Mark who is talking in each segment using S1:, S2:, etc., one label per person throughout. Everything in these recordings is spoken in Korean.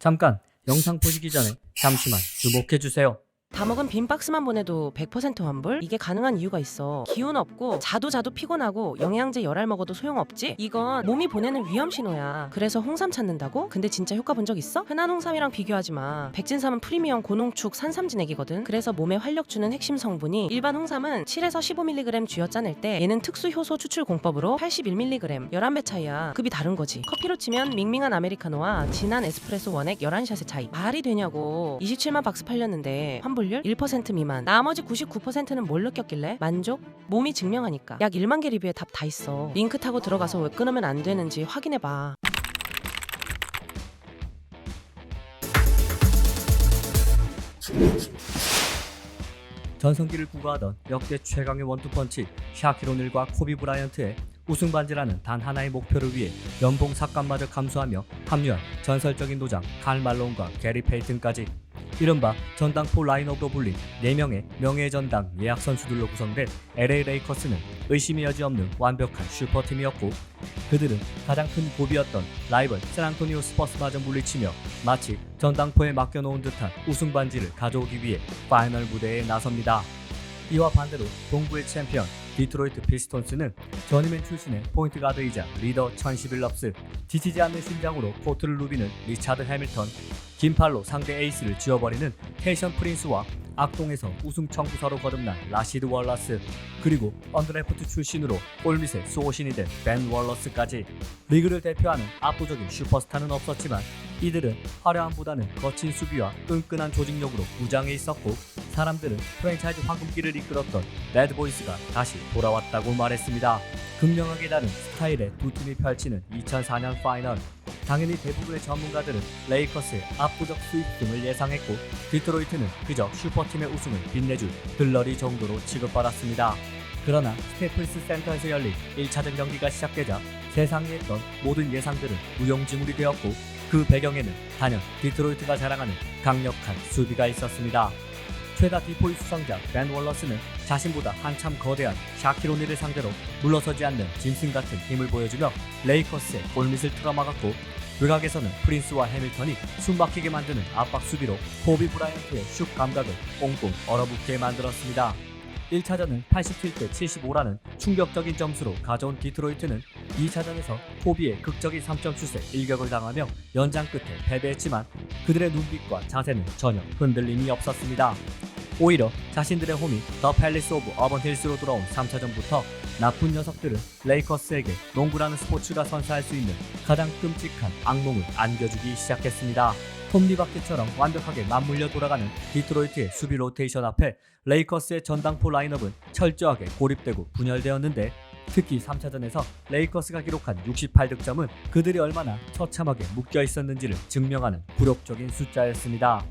S1: 잠깐 영상 보시기 전에 잠시만 주목해주세요.
S2: 다 먹은 빈 박스만 보내도 100% 환불? 이게 가능한 이유가 있어. 기운 없고 자도 피곤하고 영양제 열알 먹어도 소용없지? 이건 몸이 보내는 위험 신호야. 그래서 홍삼 찾는다고? 근데 진짜 효과 본 적 있어? 흔한 홍삼이랑 비교하지 마. 백진삼은 프리미엄 고농축 산삼진액이거든. 그래서 몸에 활력 주는 핵심 성분이 일반 홍삼은 7에서 15mg 쥐어 짜낼 때 얘는 특수 효소 추출 공법으로 81mg 11배 차이야. 급이 다른 거지. 커피로 치면 밍밍한 아메리카노와 진한 에스프레소 원액 11샷의 차이. 말이 되냐고. 27만 박스 팔렸는데 환불 1% 미만. 나머지 99%는 뭘 느꼈길래? 만족? 몸이 증명하니까. 약 1만 개 리뷰에 답 다 있어. 링크 타고 들어가서 왜 끊으면 안 되는지 확인해봐.
S1: 전성기를 구가하던 역대 최강의 원투펀치 샤킬 오닐과 코비 브라이언트의 우승 반지라는 단 하나의 목표를 위해 연봉 삭감마저 감수하며 합류한 전설적인 노장 칼 말론과 게리 페이튼까지 이른바 전당포 라인업으로 불린 4명의 명예의 전당 예약 선수들로 구성된 LA 레이커스는 의심의 여지 없는 완벽한 슈퍼팀이었고 그들은 가장 큰 고비였던 라이벌 샌안토니오 스퍼스마저 물리치며 마치 전당포에 맡겨놓은 듯한 우승 반지를 가져오기 위해 파이널 무대에 나섭니다. 이와 반대로 동부의 챔피언 디트로이트 피스톤스는 저니맨 출신의 포인트 가드이자 리더 1011럽스, 지치지 않는 심장으로 코트를 누비는 리차드 해밀턴, 긴팔로 상대 에이스를 지워버리는 테이션 프린스와 악동에서 우승 청구서로 거듭난 라시드 월러스, 그리고 언드래프트 출신으로 골밑의 수호신이 된 벤 월러스까지 리그를 대표하는 압도적인 슈퍼스타는 없었지만 이들은 화려함보다는 거친 수비와 끈끈한 조직력으로 무장해 있었고 사람들은 프랜차이즈 황금기를 이끌었던 배드보이스가 다시 돌아왔다고 말했습니다. 극명하게 다른 스타일의 두 팀이 펼치는 2004년 파이널. 당연히 대부분의 전문가들은 레이커스의 압도적 수입승을 예상했고 디트로이트는 그저 슈퍼팀의 우승을 빛내줄 들러리 정도로 취급받았습니다. 그러나 스테이플스 센터에서 열린 1차전 경기가 시작되자 세상에 했던 모든 예상들은 무용지물이 되었고 그 배경에는 단연 디트로이트가 자랑하는 강력한 수비가 있었습니다. 최다 디포이 수상자 벤 월러스는 자신보다 한참 거대한 샤킬 오닐을 상대로 물러서지 않는 짐승 같은 힘을 보여주며 레이커스의 골밑을 틀어막았고 외곽에서는 프린스와 해밀턴이 숨막히게 만드는 압박 수비로 코비 브라이언트의 슛 감각을 꽁꽁 얼어붙게 만들었습니다. 1차전은 87대 75라는 충격적인 점수로 가져온 디트로이트는 2차전에서 코비의 극적인 3점 슛에 일격을 당하며 연장 끝에 패배했지만 그들의 눈빛과 자세는 전혀 흔들림이 없었습니다. 오히려 자신들의 홈이 더 팰리스 오브 어번 힐스로 돌아온 3차전부터 나쁜 녀석들은 레이커스에게 농구라는 스포츠가 선사할 수 있는 가장 끔찍한 악몽을 안겨주기 시작했습니다. 톱니바퀴처럼 완벽하게 맞물려 돌아가는 디트로이트의 수비 로테이션 앞에 레이커스의 전당포 라인업은 철저하게 고립되고 분열되었는데 특히 3차전에서 레이커스가 기록한 68득점은 그들이 얼마나 처참하게 묶여 있었는지를 증명하는 굴욕적인 숫자였습니다.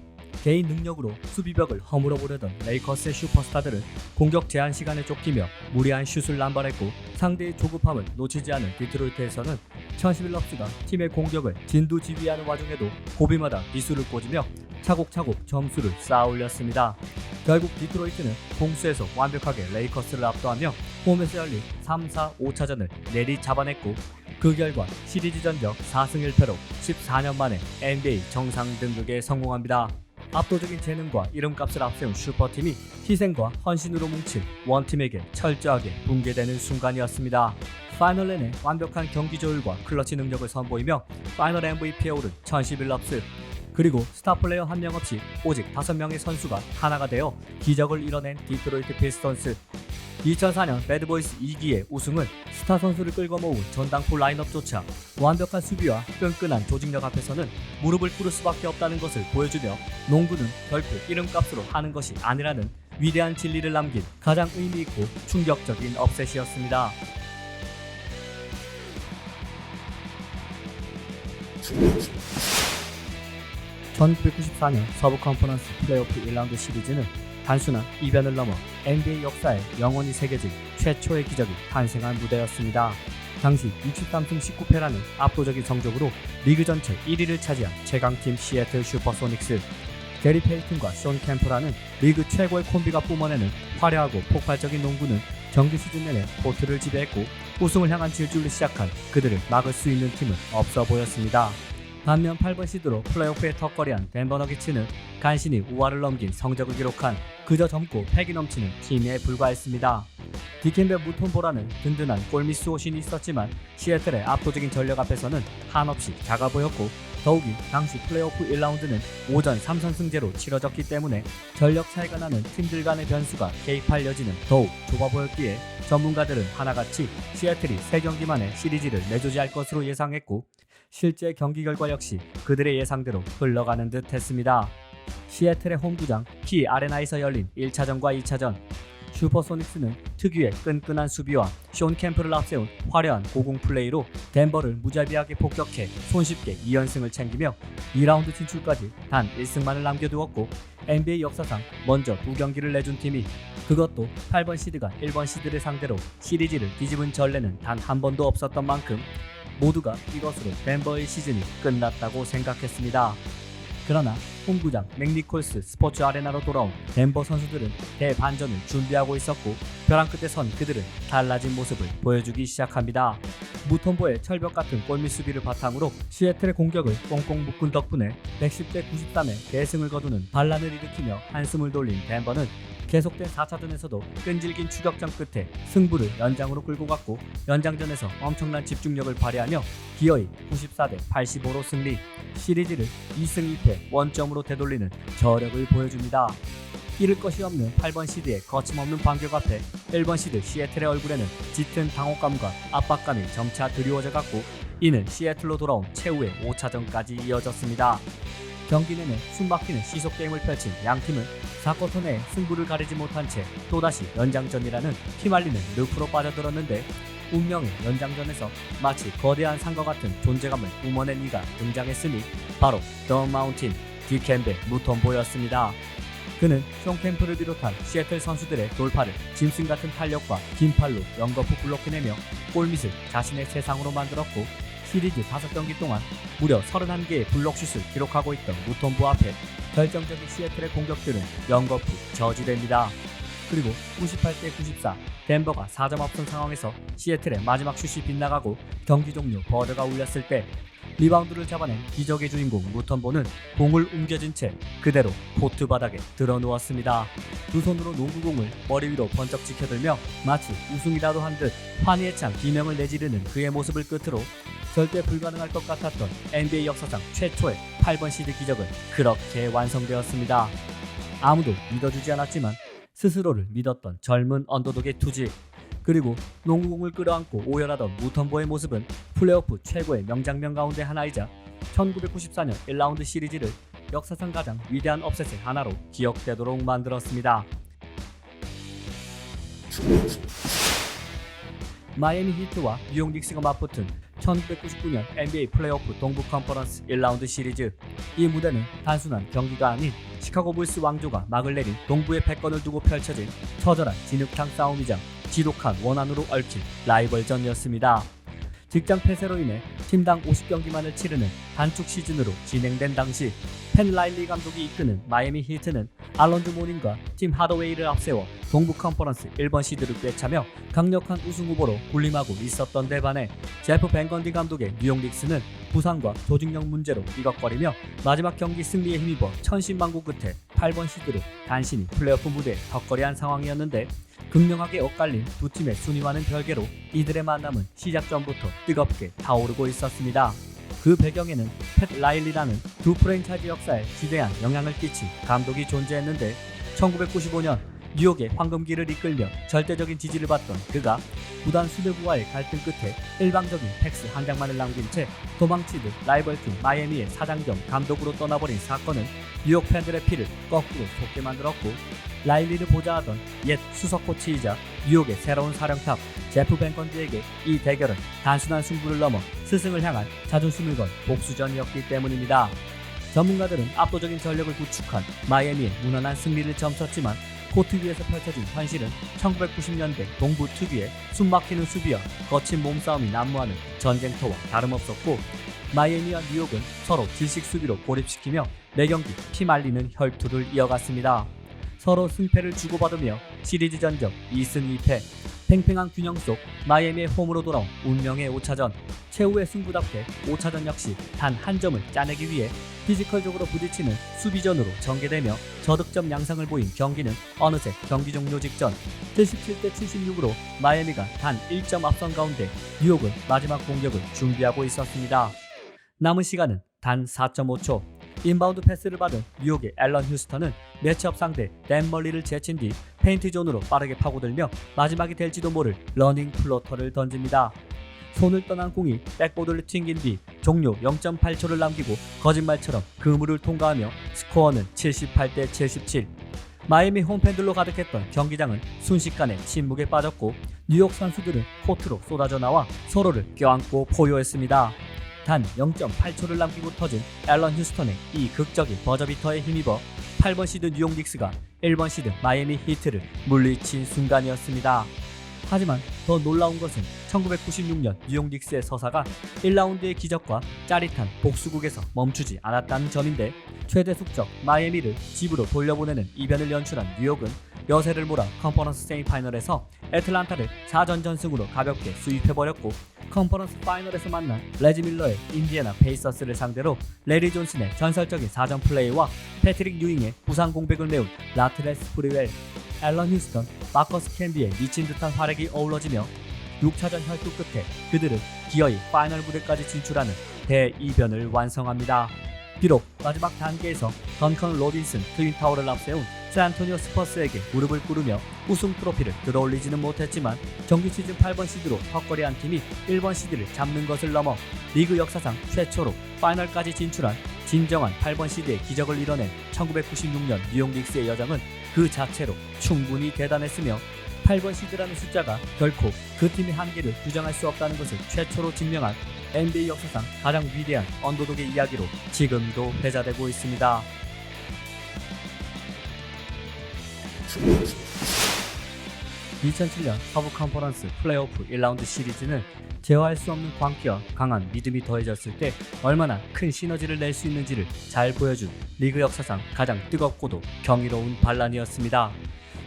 S1: 개인 능력으로 수비벽을 허물어 보려던 레이커스의 슈퍼스타들은 공격 제한 시간에 쫓기며 무리한 슛을 남발했고 상대의 조급함을 놓치지 않은 디트로이트에서는 1011럽스가 팀의 공격을 진두지휘하는 와중에도 고비마다 미수를 꽂으며 차곡차곡 점수를 쌓아 올렸습니다. 결국 디트로이트는 공수에서 완벽하게 레이커스를 압도하며 홈에서 열린 3, 4, 5차전을 내리 잡아냈고 그 결과 시리즈 전적 4승 1패로 14년 만에 NBA 정상 등극에 성공합니다. 압도적인 재능과 이름값을 앞세운 슈퍼팀이 희생과 헌신으로 뭉친 원팀에게 철저하게 붕괴되는 순간이었습니다. 파이널 내내 완벽한 경기 조율과 클러치 능력을 선보이며 파이널 MVP에 오른 1011럽스, 그리고 스타 플레이어 한 명 없이 오직 5명의 선수가 하나가 되어 기적을 이뤄낸 디트로이트 피스톤스. 2004년 배드보이스 2기의 우승은 스타 선수를 끌고 모은 전당포 라인업조차 완벽한 수비와 끈끈한 조직력 앞에서는 무릎을 꿇을 수밖에 없다는 것을 보여주며 농구는 결코 이름값으로 하는 것이 아니라는 위대한 진리를 남긴 가장 의미있고 충격적인 업셋이었습니다. 1994년 서부 컨퍼런스 플레이오프 1라운드 시리즈는 단순한 이변을 넘어 NBA 역사에 영원히 새겨질 최초의 기적이 탄생한 무대였습니다. 당시 63승 19패라는 압도적인 성적으로 리그 전체 1위를 차지한 최강팀 시애틀 슈퍼소닉스, 게리 페이튼과 숀 캠프라는 리그 최고의 콤비가 뿜어내는 화려하고 폭발적인 농구는 정규 시즌 내내 코트를 지배했고 우승을 향한 질주를 시작한 그들을 막을 수 있는 팀은 없어 보였습니다. 반면 8번 시드로 플레이오프에 턱걸이한 덴버 너기츠는 간신히 우하를 넘긴 성적을 기록한 그저 젊고 패기 넘치는 팀에 불과했습니다. 디켄베 무톤보라는 든든한 골미스 호신이 있었지만 시애틀의 압도적인 전력 앞에서는 한없이 작아 보였고, 더욱이 당시 플레이오프 1라운드는 오전 3선승제로 치러졌기 때문에 전력 차이가 나는 팀들 간의 변수가 개입할 여지는 더욱 좁아 보였기에 전문가들은 하나같이 시애틀이 3경기만에 시리즈를 내조지할 것으로 예상했고, 실제 경기 결과 역시 그들의 예상대로 흘러가는 듯 했습니다. 시애틀의 홈구장 키 아레나에서 열린 1차전과 2차전, 슈퍼소닉스는 특유의 끈끈한 수비와 숀 캠프를 앞세운 화려한 고공 플레이로 덴버를 무자비하게 폭격해 손쉽게 2연승을 챙기며 2라운드 진출까지 단 1승만을 남겨두었고, NBA 역사상 먼저 2경기를 내준 팀이, 그것도 8번 시드가 1번 시드를 상대로 시리즈를 뒤집은 전례는 단 한 번도 없었던 만큼 모두가 이것으로 덴버의 시즌이 끝났다고 생각했습니다. 그러나 홈구장 맥니콜스 스포츠 아레나로 돌아온 덴버 선수들은 대반전을 준비하고 있었고, 벼랑 끝에 선 그들은 달라진 모습을 보여주기 시작합니다. 무톤보의 철벽 같은 골밑 수비를 바탕으로 시애틀의 공격을 꽁꽁 묶은 덕분에 110대 93의 대승을 거두는 반란을 일으키며 한숨을 돌린 덴버는 계속된 4차전에서도 끈질긴 추격전 끝에 승부를 연장으로 끌고 갔고, 연장전에서 엄청난 집중력을 발휘하며 기어이 94대 85로 승리, 시리즈를 2승 2패 원점으로 되돌리는 저력을 보여줍니다. 잃을 것이 없는 8번 시드의 거침없는 반격 앞에 1번 시드 시애틀의 얼굴에는 짙은 당혹감과 압박감이 점차 드리워져 갔고, 이는 시애틀로 돌아온 최후의 5차전까지 이어졌습니다. 경기 내내 숨막히는 시속 게임을 펼친 양팀은 4쿼터 내에 승부를 가리지 못한 채 또다시 연장전이라는 피말리는 늪으로 빠져들었는데, 운명의 연장전에서 마치 거대한 산과 같은 존재감을 뿜어낸 이가 등장했으니 바로 더 마운틴 디켄베 무톤보였습니다. 그는 숀 캠프를 비롯한 시애틀 선수들의 돌파를 짐승 같은 탄력과 긴 팔로 연거푸 블록해내며 골밑을 자신의 세상으로 만들었고, 시리즈 5경기 동안 무려 31개의 블록슛을 기록하고 있던 무톤보 앞에 결정적인 시애틀의 공격들은 연거푸 저지됩니다. 그리고 98대 94 덴버가 4점 앞선 상황에서 시애틀의 마지막 슛이 빗나가고 경기 종료 버드가 울렸을 때 리바운드를 잡아낸 기적의 주인공 무톤보는 공을 옮겨진 채 그대로 코트 바닥에 드러누웠습니다. 두 손으로 농구공을 머리 위로 번쩍 지켜들며 마치 우승이라도 한 듯 환희에 찬 비명을 내지르는 그의 모습을 끝으로 절대 불가능할 것 같았던 NBA 역사상 최초의 8번 시드 기적은 그렇게 완성되었습니다. 아무도 믿어주지 않았지만 스스로를 믿었던 젊은 언더독의 투지, 그리고 농구공을 끌어안고 오열하던 무톤보의 모습은 플레이오프 최고의 명장면 가운데 하나이자 1994년 1라운드 시리즈를 역사상 가장 위대한 업셋의 하나로 기억되도록 만들었습니다. 마이애미 히트와 뉴욕 닉스가 맞붙은 1999년 NBA 플레이오프 동부 컨퍼런스 1라운드 시리즈, 이 무대는 단순한 경기가 아닌 시카고 불스 왕조가 막을 내린 동부의 패권을 두고 펼쳐진 처절한 진흙탕 싸움이자 지독한 원한으로 얽힌 라이벌전이었습니다. 직장 폐쇄로 인해 팀당 50경기만을 치르는 단축 시즌으로 진행된 당시 펜 라일리 감독이 이끄는 마이애미 히트는 알론즈 모닝과 팀 하더웨이를 앞세워 동부 컨퍼런스 1번 시드를 꿰차며 강력한 우승 후보로 군림하고 있었던 데 반해 제프 벤건디 감독의 뉴욕 닉스는 부상과 조직력 문제로 삐걱거리며 마지막 경기 승리에 힘입어 천신만고 끝에 8번 시드로 간신히 플레이오프 무대에 턱걸이한 상황이었는데, 극명하게 엇갈린 두 팀의 순위와는 별개로 이들의 만남은 시작 전부터 뜨겁게 타오르고 있었습니다. 그 배경에는 팻 라일리라는 두 프랜차이즈 역사에 지대한 영향을 끼친 감독이 존재했는데, 1995년 뉴욕의 황금기를 이끌며 절대적인 지지를 받던 그가 구단 수뇌부와의 갈등 끝에 일방적인 팩스 한 장만을 남긴 채 도망치듯 라이벌팀 마이애미의 사장 겸 감독으로 떠나버린 사건은 뉴욕 팬들의 피를 거꾸로 솟게 만들었고, 라일리를 보좌하던 옛 수석 코치이자 뉴욕의 새로운 사령탑 제프 벤건디에게 이 대결은 단순한 승부를 넘어 스승을 향한 자존심을 건 복수전이었기 때문입니다. 전문가들은 압도적인 전력을 구축한 마이애미의 무난한 승리를 점쳤지만, 코트 위에서 펼쳐진 현실은 1990년대 동부 특유의 숨막히는 수비와 거친 몸싸움이 난무하는 전쟁터와 다름없었고, 마이애미와 뉴욕은 서로 질식 수비로 고립시키며 매경기 피말리는 혈투를 이어갔습니다. 서로 승패를 주고받으며 시리즈 전적 2승 2패, 팽팽한 균형 속 마이애미의 홈으로 돌아온 운명의 5차전. 최후의 승부답게 5차전 역시 단 한 점을 짜내기 위해 피지컬적으로 부딪히는 수비전으로 전개되며 저득점 양상을 보인 경기는 어느새 경기 종료 직전 77대 76으로 마이애미가 단 1점 앞선 가운데 뉴욕은 마지막 공격을 준비하고 있었습니다. 남은 시간은 단 4.5초. 인바운드 패스를 받은 뉴욕의 앨런 휴스턴은 매치업 상대 댄 멀리를 제친 뒤 페인트 존으로 빠르게 파고들며 마지막이 될지도 모를 러닝 플로터를 던집니다. 손을 떠난 공이 백보드를 튕긴 뒤 종료 0.8초를 남기고 거짓말처럼 그물을 통과하며 스코어는 78대 77. 마이애미 홈팬들로 가득했던 경기장은 순식간에 침묵에 빠졌고 뉴욕 선수들은 코트로 쏟아져 나와 서로를 껴안고 포효했습니다. 단 0.8초를 남기고 터진 앨런 휴스턴의 이 극적인 버저비터에 힘입어 8번 시드 뉴욕 닉스가 1번 시드 마이애미 히트를 물리친 순간이었습니다. 하지만 더 놀라운 것은 1996년 뉴욕 닉스의 서사가 1라운드의 기적과 짜릿한 복수극에서 멈추지 않았다는 점인데, 최대 숙적 마이애미를 집으로 돌려보내는 이변을 연출한 뉴욕은 여세를 몰아 컨퍼런스 세미파이널에서 애틀란타를 4전 전승으로 가볍게 수입해버렸고, 컨퍼런스 파이널에서 만난 레지 밀러의 인디애나 페이서스를 상대로 레리 존슨의 전설적인 4점 플레이와 패트릭 유잉의 부상 공백을 메운 라트레스 프리웰, 앨런 휴스턴, 마커스 캔비의 미친 듯한 활약이 어우러지며 6차전 혈투 끝에 그들은 기어이 파이널 무대까지 진출하는 대이변을 완성합니다. 비록 마지막 단계에서 던컨 로빈슨 트윈타워를 앞세운 샌안토니오 스퍼스에게 무릎을 꿇으며 우승 트로피를 들어올리지는 못했지만 정규 시즌 8번 시드로 턱걸이한 팀이 1번 시드를 잡는 것을 넘어 리그 역사상 최초로 파이널까지 진출한 진정한 8번 시드의 기적을 이뤄낸 1996년 뉴욕 닉스의 여정은 그 자체로 충분히 대단했으며 8번 시드라는 숫자가 결코 그 팀의 한계를 부정할 수 없다는 것을 최초로 증명한 NBA 역사상 가장 위대한 언더독의 이야기로 지금도 회자되고 있습니다. 2007년 서부 컨퍼런스 플레이오프 1라운드 시리즈는 제어할 수 없는 광기와 강한 믿음이 더해졌을 때 얼마나 큰 시너지를 낼 수 있는지를 잘 보여준 리그 역사상 가장 뜨겁고도 경이로운 반란이었습니다.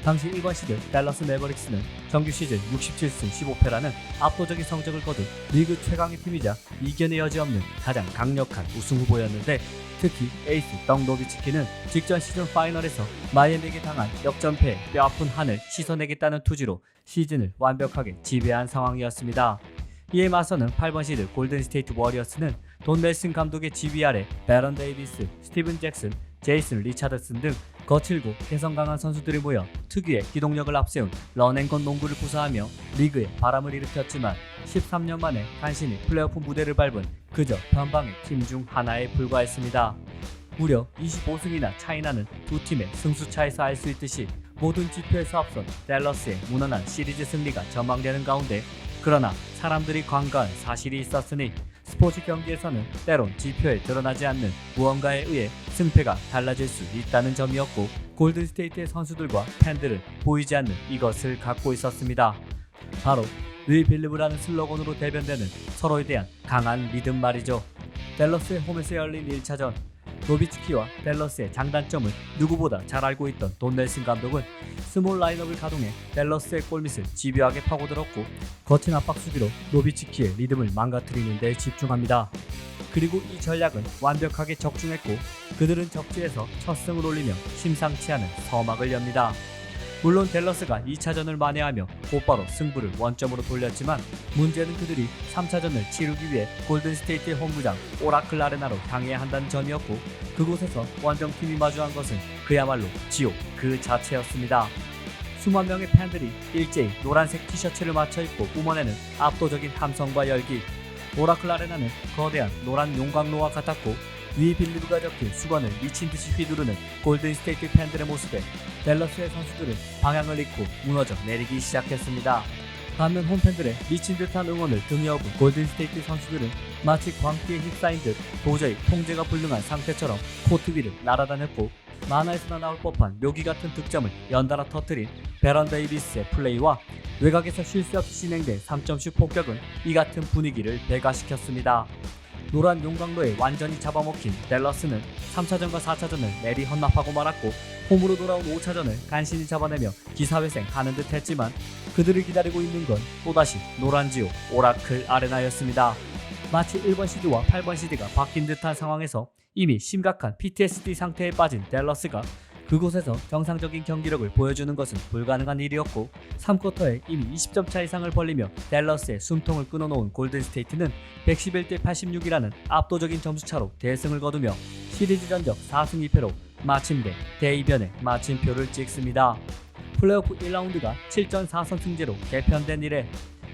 S1: 당시 1번 시드 댈러스 매버릭스는 정규 시즌 67승 15패라는 압도적인 성적을 거둔 리그 최강의 팀이자 이견의 여지 없는 가장 강력한 우승 후보였는데, 특히 에이스 덩 노비츠키는 직전 시즌 파이널에서 마이애미에게 당한 역전패에 뼈아픈 한을 씻어내겠다는 투지로 시즌을 완벽하게 지배한 상황이었습니다. 이에 맞서는 8번 시드 골든스테이트 워리어스는 돈 넬슨 감독의 지휘 아래 베런 데이비스, 스티븐 잭슨, 제이슨 리차드슨 등 거칠고 개성 강한 선수들이 모여 특유의 기동력을 앞세운 런앤건 농구를 구사하며 리그에 바람을 일으켰지만 13년 만에 간신히 플레이오프 무대를 밟은 그저 변방의 팀 중 하나에 불과했습니다. 무려 25승이나 차이나는 두 팀의 승수차에서 알 수 있듯이 모든 지표에서 앞선 댈러스의 무난한 시리즈 승리가 전망되는 가운데, 그러나 사람들이 관가한 사실이 있었으니 스포츠 경기에서는 때론 지표에 드러나지 않는 무언가에 의해 승패가 달라질 수 있다는 점이었고, 골든스테이트의 선수들과 팬들은 보이지 않는 이것을 갖고 있었습니다. 바로 We Believe라는 슬로건으로 대변되는 서로에 대한 강한 믿음 말이죠. 댈러스의 홈에서 열린 1차전, 노비츠키와 댈러스의 장단점을 누구보다 잘 알고 있던 돈 넬슨 감독은 스몰 라인업을 가동해 댈러스의 골밑을 집요하게 파고들었고, 거친 압박 수비로 노비츠키의 리듬을 망가뜨리는 데 집중합니다. 그리고 이 전략은 완벽하게 적중했고, 그들은 적지에서 첫 승을 올리며 심상치 않은 서막을 엽니다. 물론 댈러스가 2차전을 만회하며 곧바로 승부를 원점으로 돌렸지만, 문제는 그들이 3차전을 치르기 위해 골든스테이트의 홈구장 오라클 아레나로 향해야 한다는 점이었고, 그곳에서 원정팀이 마주한 것은 그야말로 지옥 그 자체였습니다. 수만 명의 팬들이 일제히 노란색 티셔츠를 맞춰 입고 뿜어내는 압도적인 함성과 열기. 오라클 아레나는 거대한 노란 용광로와 같았고, 위 빌리브가 적힌 수건을 미친듯이 휘두르는 골든스테이트 팬들의 모습에 댈러스의 선수들은 방향을 잃고 무너져 내리기 시작했습니다. 반면 홈팬들의 미친듯한 응원을 등에 업은 골든스테이트 선수들은 마치 광기에 휩싸인 듯 도저히 통제가 불능한 상태처럼 코트 위를 날아다녔고, 만화에서나 나올 법한 묘기 같은 득점을 연달아 터뜨린 베런 데이비스의 플레이와 외곽에서 쉴 새 없이 진행된 3점슛 폭격은 이 같은 분위기를 배가시켰습니다. 노란 용광로에 완전히 잡아먹힌 댈러스는 3차전과 4차전을 내리 헌납하고 말았고 홈으로 돌아온 5차전을 간신히 잡아내며 기사회생 하는 듯 했지만 그들을 기다리고 있는 건 또다시 노란지옥 오라클 아레나였습니다. 마치 1번 시드와 8번 시드가 바뀐 듯한 상황에서 이미 심각한 PTSD 상태에 빠진 댈러스가 그곳에서 정상적인 경기력을 보여주는 것은 불가능한 일이었고 3쿼터에 이미 20점 차 이상을 벌리며 댈러스의 숨통을 끊어놓은 골든스테이트는 111대 86이라는 압도적인 점수차로 대승을 거두며 시리즈 전적 4승 2패로 마침내 대이변의 마침표를 찍습니다. 플레이오프 1라운드가 7전 4선승제로 개편된 이래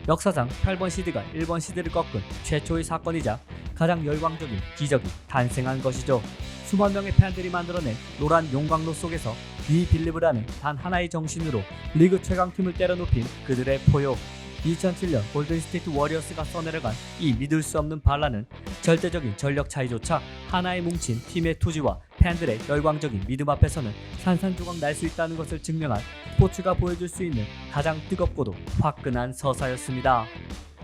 S1: 역사상 8번 시드가 1번 시드를 꺾은 최초의 사건이자 가장 열광적인 기적이 탄생한 것이죠. 수만 명의 팬들이 만들어낸 노란 용광로 속에서 위 빌리브라는 단 하나의 정신으로 리그 최강팀을 때려눕힌 그들의 포효. 2007년 골든스테이트 워리어스가 써내려간 이 믿을 수 없는 반란은 절대적인 전력 차이조차 하나에 뭉친 팀의 투지와 팬들의 열광적인 믿음 앞에서는 산산조각 날 수 있다는 것을 증명한 스포츠가 보여줄 수 있는 가장 뜨겁고도 화끈한 서사였습니다.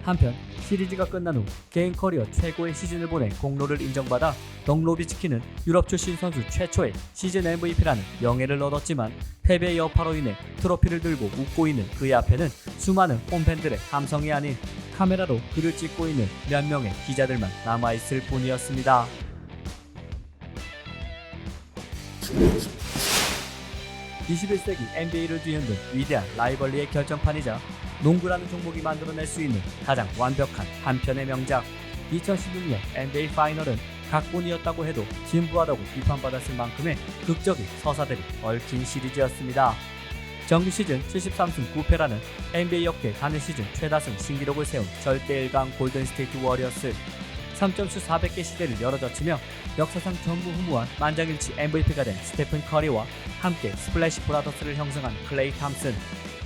S1: 한편 시리즈가 끝난 후 개인 커리어 최고의 시즌을 보낸 공로를 인정받아 덩로비츠키는 유럽 출신 선수 최초의 시즌 MVP라는 명예를 얻었지만 패배의 여파로 인해 트로피를 들고 웃고 있는 그의 앞에는 수많은 홈팬들의 함성이 아닌 카메라로 그를 찍고 있는 몇 명의 기자들만 남아있을 뿐이었습니다. 21세기 NBA를 뒤흔든 위대한 라이벌리의 결정판이자 농구라는 종목이 만들어낼 수 있는 가장 완벽한 한편의 명작. 2016년 NBA 파이널은 각본이었다고 해도 진부하다고 비판받았을 만큼의 극적인 서사들이 얽힌 시리즈였습니다. 정규 시즌 73승 9패라는 NBA 역대 단일 시즌 최다승 신기록을 세운 절대 1강 골든스테이트 워리어스, 3점슛 400개 시대를 열어젖히며 역사상 전무후무한 만장일치 MVP가 된 스테픈 커리와 함께 스플래시 브라더스를 형성한 클레이 탐슨,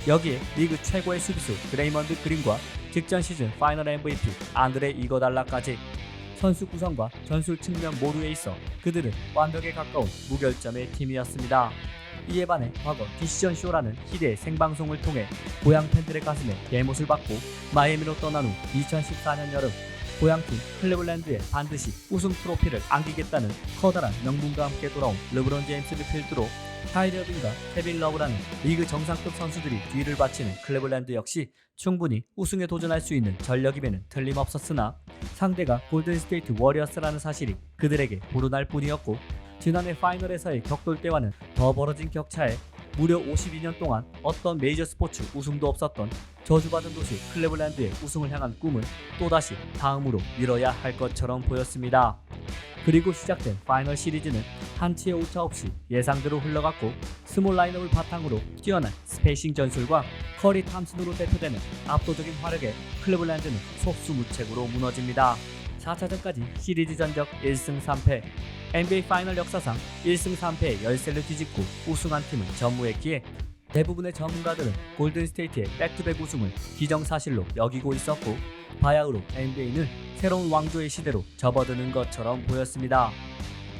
S1: 여기에 리그 최고의 수비수 드레이먼드 그린과 직전 시즌 파이널 MVP 안드레 이거달라까지 선수 구성과 전술 측면 모두에 있어 그들은 완벽에 가까운 무결점의 팀이었습니다. 이에 반해 과거 디시전 쇼라는 희대의 생방송을 통해 고향 팬들의 가슴에 대못을 받고 마이애미로 떠난 후 2014년 여름 고향팀 클리블랜드에 반드시 우승 트로피를 안기겠다는 커다란 명분과 함께 돌아온 르브론 제임스를 필두로 카이리 어빙과 케빈 러브라는 리그 정상급 선수들이 뒤를 바치는 클리블랜드 역시 충분히 우승에 도전할 수 있는 전력임에는 틀림없었으나 상대가 골든스테이트 워리어스라는 사실이 그들에게 불운할 뿐이었고 지난해 파이널에서의 격돌 때와는 더 벌어진 격차에 무려 52년 동안 어떤 메이저 스포츠 우승도 없었던 저주받은 도시 클리블랜드의 우승을 향한 꿈은 또다시 다음으로 미뤄야 할 것처럼 보였습니다. 그리고 시작된 파이널 시리즈는 한치의 오차 없이 예상대로 흘러갔고 스몰 라인업을 바탕으로 뛰어난 스페이싱 전술과 커리 탐슨으로 대표되는 압도적인 화력에 클리블랜드는 속수무책으로 무너집니다. 4차전까지 시리즈 전적 1승 3패, NBA 파이널 역사상 1승 3패의 열세를 뒤집고 우승한 팀은 전무했기에 대부분의 전문가들은 골든스테이트의 백투백 우승을 기정사실로 여기고 있었고 바야흐로 NBA는 새로운 왕조의 시대로 접어드는 것처럼 보였습니다.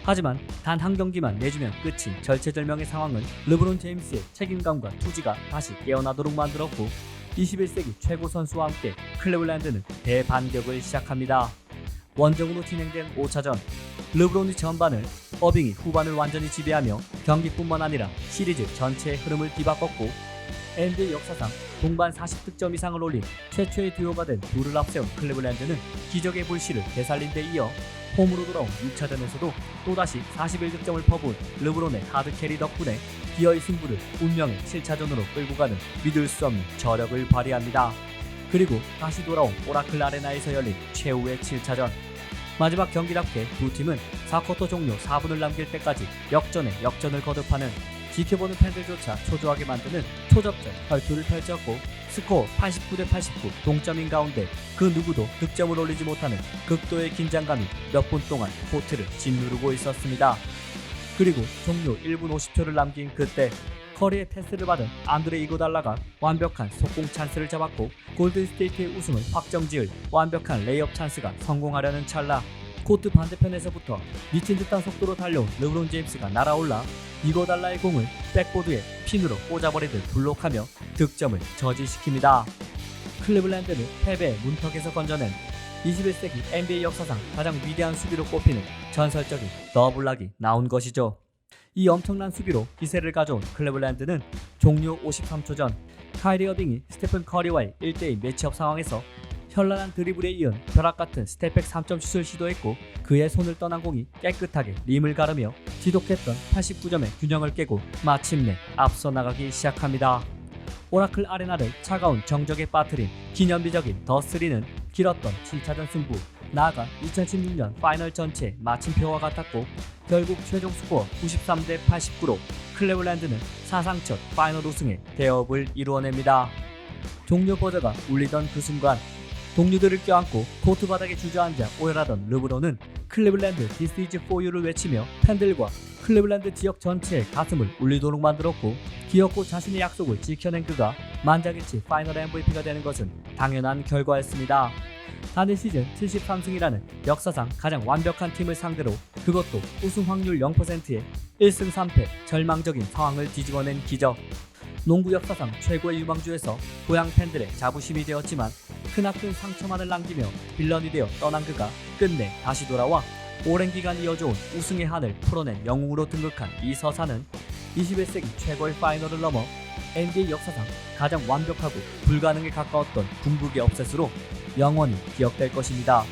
S1: 하지만 단 한 경기만 내주면 끝인 절체절명의 상황은 르브론 제임스의 책임감과 투지가 다시 깨어나도록 만들었고 21세기 최고 선수와 함께 클리블랜드는 대반격을 시작합니다. 원정으로 진행된 5차전, 르브론이 전반을, 어빙이 후반을 완전히 지배하며 경기뿐만 아니라 시리즈 전체의 흐름을 뒤바꿨고 NBA 역사상 동반 40득점 이상을 올린 최초의 듀오가 된 둘을 앞세운 클리블랜드는 기적의 불씨를 되살린 데 이어 홈으로 돌아온 6차전에서도 또다시 41득점을 퍼부은 르브론의 하드캐리 덕분에 기어의 승부를 운명의 7차전으로 끌고 가는 믿을 수 없는 저력을 발휘합니다. 그리고 다시 돌아온 오라클 아레나에서 열린 최후의 7차전. 마지막 경기답게 두 팀은 4쿼터 종료 4분을 남길 때까지 역전에 역전을 거듭하는 지켜보는 팬들조차 초조하게 만드는 초접전 혈투를 펼쳤고 스코어 89대 89 동점인 가운데 그 누구도 득점을 올리지 못하는 극도의 긴장감이 몇 분 동안 코트를 짓누르고 있었습니다. 그리고 종료 1분 50초를 남긴 그때 커리의 패스를 받은 안드레 이고달라가 완벽한 속공 찬스를 잡았고 골든스테이트의 우승을 확정지을 완벽한 레이업 찬스가 성공하려는 찰나 코트 반대편에서부터 미친 듯한 속도로 달려온 르브론 제임스가 날아올라 이고달라의 공을 백보드에 핀으로 꽂아버리듯 블록하며 득점을 저지시킵니다. 클리블랜드는 패배의 문턱에서 건져낸 21세기 NBA 역사상 가장 위대한 수비로 꼽히는 전설적인 더블락이 나온 것이죠. 이 엄청난 수비로 기세를 가져온 클리블랜드는 종료 53초 전 카이리 어빙이 스테픈 커리와의 1대1 매치업 상황에서 현란한 드리블에 이은 벼락같은 스텝백 3점 슛을 시도했고 그의 손을 떠난 공이 깨끗하게 림을 가르며 지독했던 89점의 균형을 깨고 마침내 앞서 나가기 시작합니다. 오라클 아레나를 차가운 정적에 빠뜨린 기념비적인 더3는 길었던 7차전 승부, 나아가 2016년 파이널 전체의 마침표와 같았고 결국 최종 스코어 93대 89로 클리블랜드는 사상 첫 파이널 우승의 대업을 이루어냅니다. 종료 버저가 울리던 그 순간 동료들을 껴안고 코트 바닥에 주저앉아 오열하던 르브론은 클리블랜드 This is for you를 외치며 팬들과 클리블랜드 지역 전체의 가슴을 울리도록 만들었고 기어코 자신의 약속을 지켜낸 그가 만장일치 파이널 MVP가 되는 것은 당연한 결과였습니다. 단일 시즌 73승이라는 역사상 가장 완벽한 팀을 상대로 그것도 우승 확률 0%의 1승 3패 절망적인 상황을 뒤집어낸 기적. 농구 역사상 최고의 유망주에서 고향 팬들의 자부심이 되었지만 크나큰 상처만을 남기며 빌런이 되어 떠난 그가 끝내 다시 돌아와 오랜 기간 이어져온 우승의 한을 풀어낸 영웅으로 등극한 이 서사는 21세기 최고의 파이널을 넘어 NBA 역사상 가장 완벽하고 불가능에 가까웠던 궁극의 업셋으로 영원히 기억될 것입니다.